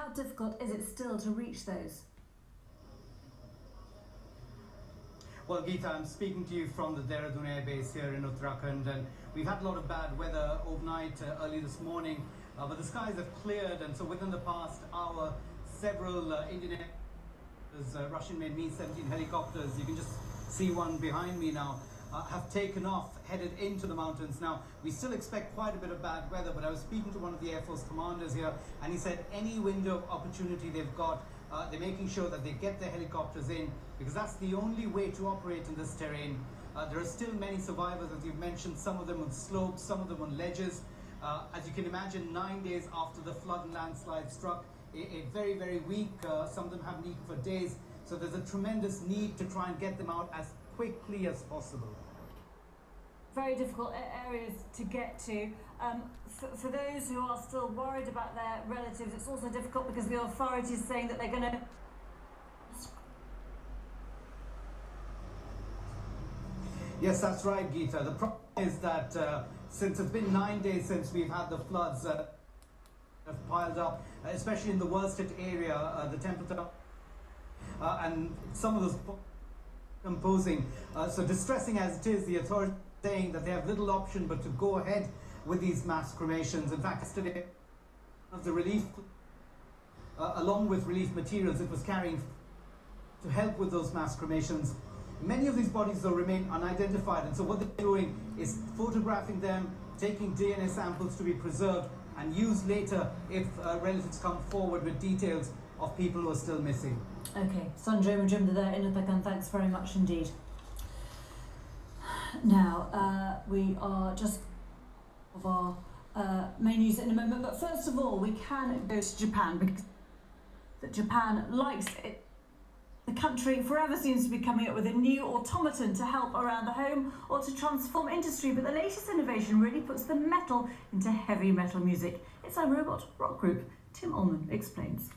how difficult is it still to reach those? Well, Geeta, I'm speaking to you from the Dehradun Air Base here in Uttarakhand, and we've had a lot of bad weather overnight, early this morning, but the skies have cleared, and so within the past hour, several Indian Russian-made Mi-17 helicopters, you can just see one behind me now, have taken off, headed into the mountains. Now, we still expect quite a bit of bad weather, but I was speaking to one of the Air Force commanders here, and he said any window of opportunity they've got, they're making sure that they get their helicopters in, because that's the only way to operate in this terrain. There are still many survivors, as you've mentioned, some of them on slopes, some of them on ledges. As you can imagine, 9 days after the flood and landslide struck, a very, very weak, some of them haven't eaten for days, so there's a tremendous need to try and get them out as quickly as possible. Very difficult areas to get to. For those who are still worried about their relatives, it's also difficult because the authorities saying that they're going to... Yes, that's right, Geeta. The problem is that since it's been 9 days since we've had the floods have piled up, especially in the worst hit area, the temperature, and some of those composing. So distressing as it is, the authorities are saying that they have little option but to go ahead with these mass cremations. In fact, yesterday, of the relief, along with relief materials it was carrying to help with those mass cremations. Many of these bodies, though, remain unidentified, and so what they're doing is photographing them, taking DNA samples to be preserved and used later if relatives come forward with details of people who are still missing. Okay, Sanjay Majumdar there in Uttarakhand, thanks very much indeed. Now, we are just of our main news in a moment, but first of all, we can go to Japan because Japan likes it. The country forever seems to be coming up with a new automaton to help around the home or to transform industry, but the latest innovation really puts the metal into heavy metal music. It's a robot rock group. Tim Ullman explains.